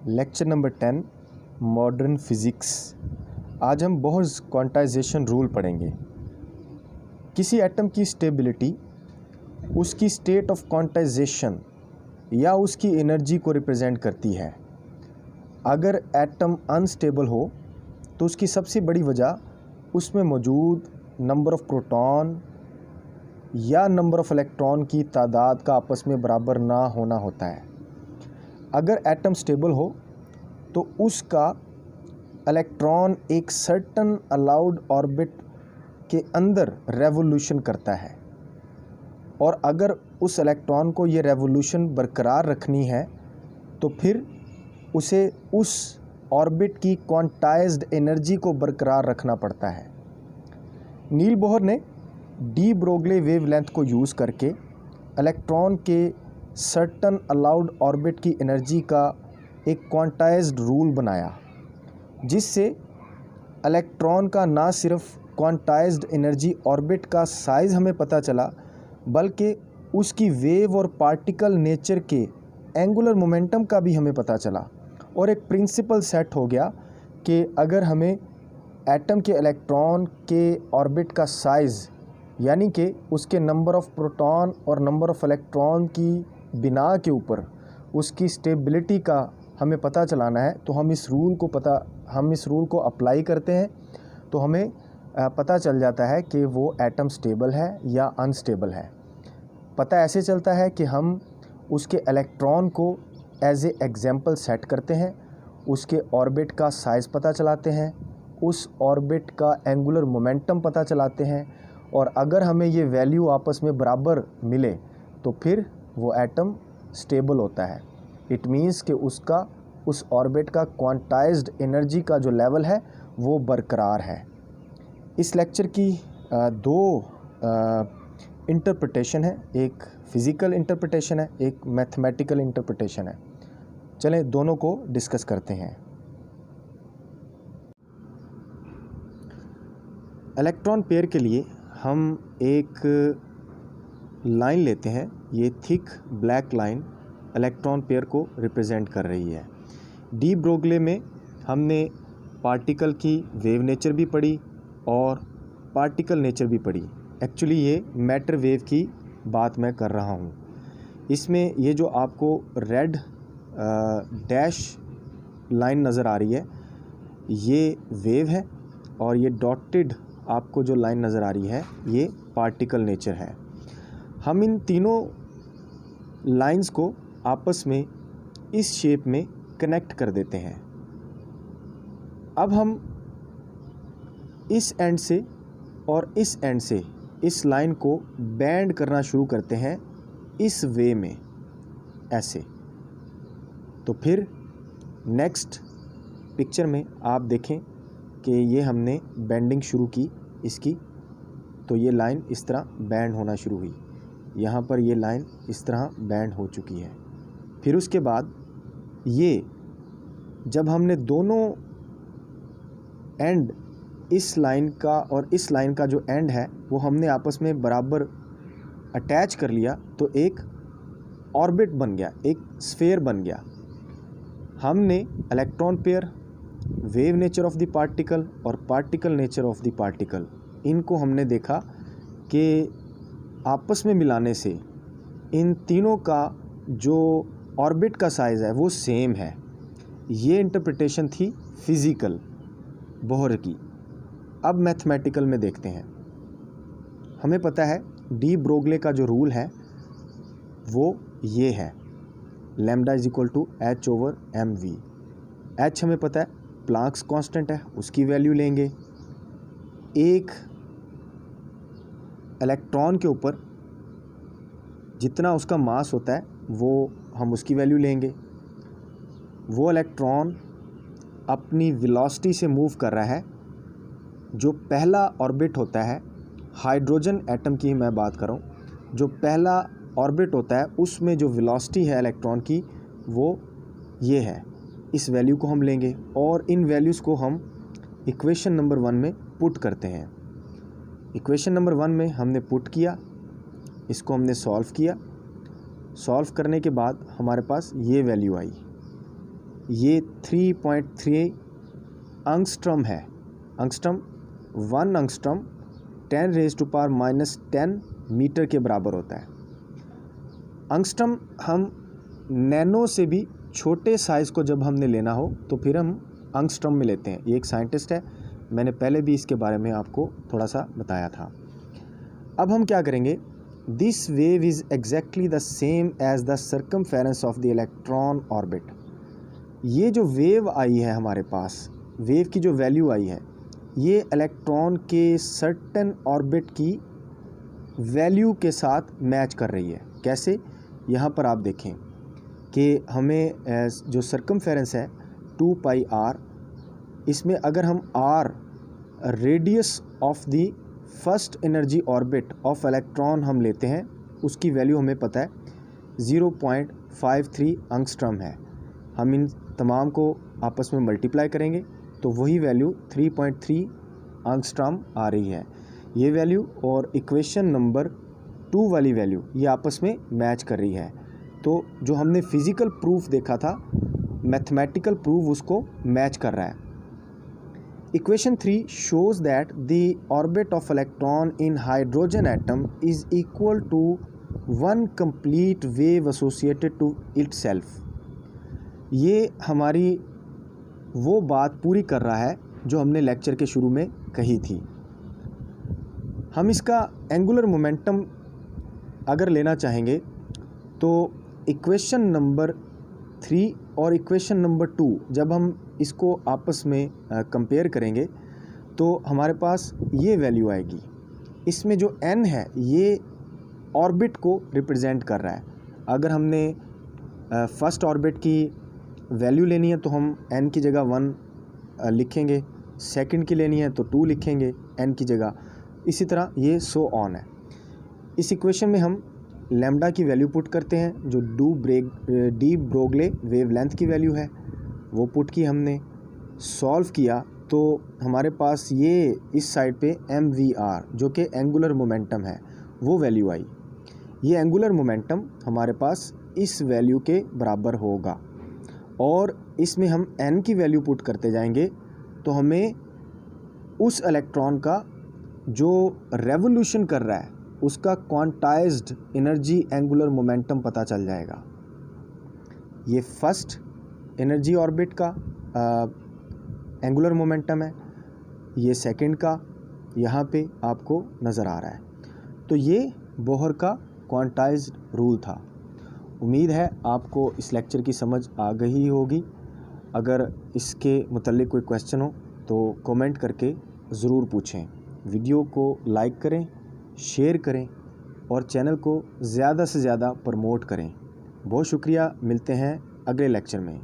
Lecture number 10 modern physics. आज हम Bohr's quantization rule पढ़ेंगे। किसी एटम की स्टेबिलिटी उसकी स्टेट ऑफ क्वांटाइजेशन या उसकी एनर्जी को रिप्रेजेंट करती है। अगर एटम अनस्टेबल हो तो उसकी सबसे बड़ी वजह उसमें मौजूद नंबर ऑफ़ प्रोटॉन या नंबर ऑफ़ इलेक्ट्रॉन की तादाद का आपस में बराबर ना होना होता है। अगर एटम स्टेबल हो तो उसका इलेक्ट्रॉन एक सर्टन अलाउड ऑर्बिट के अंदर रेवोल्यूशन करता है, और अगर उस इलेक्ट्रॉन को ये रेवोल्यूशन बरकरार रखनी है तो फिर उसे उस ऑर्बिट की क्वांटाइज्ड एनर्जी को बरकरार रखना पड़ता है। नील बोहर ने डी ब्रोगली वेवलेंथ को यूज़ करके इलेक्ट्रॉन के सर्टन अलाउड ऑर्बिट की एनर्जी का एक क्वांटाइज्ड रूल बनाया, जिससे इलेक्ट्रॉन का ना सिर्फ क्वांटाइज्ड एनर्जी ऑर्बिट का साइज़ हमें पता चला, बल्कि उसकी वेव और पार्टिकल नेचर के एंगुलर मोमेंटम का भी हमें पता चला। और एक प्रिंसिपल सेट हो गया कि अगर हमें एटम के इलेक्ट्रॉन के ऑर्बिट का साइज़ यानी कि उसके नंबर ऑफ़ प्रोटॉन और नंबर ऑफ़ इलेक्ट्रॉन की बिना के ऊपर उसकी स्टेबिलिटी का हमें पता चलाना है, तो हम इस रूल को अप्लाई करते हैं तो हमें पता चल जाता है कि वो एटम स्टेबल है या अनस्टेबल है। पता ऐसे चलता है कि हम उसके इलेक्ट्रॉन को एज ए एग्जाम्पल सेट करते हैं, उसके ऑर्बिट का साइज़ पता चलाते हैं, उस ऑर्बिट का एंगुलर मोमेंटम पता चलाते हैं, और अगर हमें ये वैल्यू आपस में बराबर मिले तो फिर वो एटम स्टेबल होता है। इट मीन्स कि उसका उस ऑर्बिट का क्वांटाइज्ड एनर्जी का जो लेवल है वो बरकरार है। इस लेक्चर की दो इंटरप्रिटेशन है, एक फ़िज़िकल इंटरप्रिटेशन है, एक मैथमेटिकल इंटरप्रिटेशन है। चलें दोनों को डिस्कस करते हैं। इलेक्ट्रॉन पेयर के लिए हम एक लाइन लेते हैं। ये thick black line electron pair को रिप्रेजेंट कर रही है। डी ब्रोगली में हमने पार्टिकल की वेव नेचर भी पढ़ी और पार्टिकल नेचर भी पढ़ी। एक्चुअली ये मैटर वेव की बात मैं कर रहा हूँ। इसमें ये जो आपको रेड डैश लाइन नज़र आ रही है ये वेव है, और ये डॉटेड आपको जो लाइन नज़र आ रही है ये पार्टिकल नेचर है। हम इन तीनों लाइंस को आपस में इस शेप में कनेक्ट कर देते हैं। अब हम इस एंड से और इस एंड से इस लाइन को बैंड करना शुरू करते हैं इस वे में, ऐसे। तो फिर नेक्स्ट पिक्चर में आप देखें कि ये हमने बेंडिंग शुरू की इसकी, तो ये लाइन इस तरह बैंड होना शुरू हुई। यहाँ पर ये लाइन इस तरह बैंड हो चुकी है। फिर उसके बाद ये जब हमने दोनों एंड इस लाइन का और इस लाइन का जो एंड है वो हमने आपस में बराबर अटैच कर लिया, तो एक ऑर्बिट बन गया, एक स्फीयर बन गया। हमने electron pair, wave nature of the particle और particle nature of the particle, इनको हमने देखा कि आपस में मिलाने से इन तीनों का जो ऑर्बिट का साइज़ है वो सेम है। ये इंटरप्रिटेशन थी फ़िज़िकल बोहर की। अब मैथमेटिकल में देखते हैं। हमें पता है डी ब्रोगली का जो रूल है वो ये है, lambda is equal to h over m v. H हमें पता है प्लांक्स कांस्टेंट है, उसकी वैल्यू लेंगे। एक इलेक्ट्रॉन के ऊपर जितना उसका मास होता है वो हम उसकी वैल्यू लेंगे। वो इलेक्ट्रॉन अपनी वेलोसिटी से मूव कर रहा है। जो पहला ऑर्बिट होता है, हाइड्रोजन एटम की मैं बात कर रहा हूँ, जो पहला ऑर्बिट होता है उसमें जो वेलोसिटी है इलेक्ट्रॉन की वो ये है। इस वैल्यू को हम लेंगे और इन वैल्यूज़ को हम इक्वेशन नंबर 1 में पुट करते हैं। इक्वेशन नंबर 1 में हमने पुट किया, इसको हमने सॉल्व किया। सॉल्व करने के बाद हमारे पास ये वैल्यू आई। ये 3.3 एंगस्ट्रॉम है। एंगस्ट्रॉम 1 एंगस्ट्रॉम 10⁻⁻10 मीटर के बराबर होता है। एंगस्ट्रॉम हम नैनो से भी छोटे साइज़ को जब हमने लेना हो तो फिर हम एंगस्ट्रॉम में लेते हैं। ये एक साइंटिस्ट है, मैंने पहले भी इसके बारे में आपको थोड़ा सा बताया था। अब हम क्या करेंगे, this wave is exactly the same as the circumference of the electron orbit. ये जो वेव आई है हमारे पास, वेव की जो वैल्यू आई है, ये इलेक्ट्रॉन के सर्टेन ऑर्बिट की वैल्यू के साथ मैच कर रही है। कैसे, यहाँ पर आप देखें कि हमें जो सर्कमफेरेंस है 2πr, इसमें अगर हम r radius of the first energy orbit of electron हम लेते हैं, उसकी वैल्यू हमें पता है 0.53 एंगस्ट्रॉम है। हम इन तमाम को आपस में मल्टीप्लाई करेंगे तो वही वैल्यू 3.3 एंगस्ट्रॉम आ रही है। ये वैल्यू और इक्वेशन नंबर 2 वाली वैल्यू ये आपस में मैच कर रही है। तो जो हमने फिज़िकल प्रूफ देखा था, मैथमेटिकल प्रूफ उसको मैच कर रहा है। Equation 3 shows that the orbit of electron in hydrogen atom is equal to one complete wave associated to itself। ये हमारी वो बात पूरी कर रहा है जो हमने लेक्चर के शुरू में कही थी। हम इसका एंगुलर मोमेंटम अगर लेना चाहेंगे तो इक्वेशन नंबर 3 और इक्वेशन नंबर 2 जब हम इसको आपस में कंपेयर करेंगे तो हमारे पास ये वैल्यू आएगी। इसमें जो n है ये ऑर्बिट को रिप्रेजेंट कर रहा है। अगर हमने फर्स्ट ऑर्बिट की वैल्यू लेनी है तो हम n की जगह 1 लिखेंगे, सेकंड की लेनी है तो 2 लिखेंगे n की जगह, इसी तरह ये सो ऑन है। इस इक्वेशन में हम लैम्डा की वैल्यू पुट करते हैं जो डी ब्रोगले वेवलेंथ की वैल्यू है, वो पुट की हमने, सॉल्व किया तो हमारे पास ये इस साइड पे MVR जो कि एंगुलर मोमेंटम है वो वैल्यू आई। ये एंगुलर मोमेंटम हमारे पास इस वैल्यू के बराबर होगा और इसमें हम n की वैल्यू पुट करते जाएंगे तो हमें उस इलेक्ट्रॉन का जो रेवोल्यूशन कर रहा है उसका क्वांटाइज्ड एनर्जी एंगुलर मोमेंटम पता चल जाएगा। ये फर्स्ट एनर्जी ऑर्बिट का एंगुलर मोमेंटम है, ये सेकंड का यहाँ पे आपको नज़र आ रहा है। तो ये बोहर का क्वांटाइज्ड रूल था। उम्मीद है आपको इस लेक्चर की समझ आ गई होगी। अगर इसके मुतल्लिक कोई क्वेश्चन हो तो कमेंट करके ज़रूर पूछें। वीडियो को लाइक करें, शेयर करें और चैनल को ज़्यादा से ज़्यादा प्रमोट करें। बहुत शुक्रिया, मिलते हैं अगले लेक्चर में।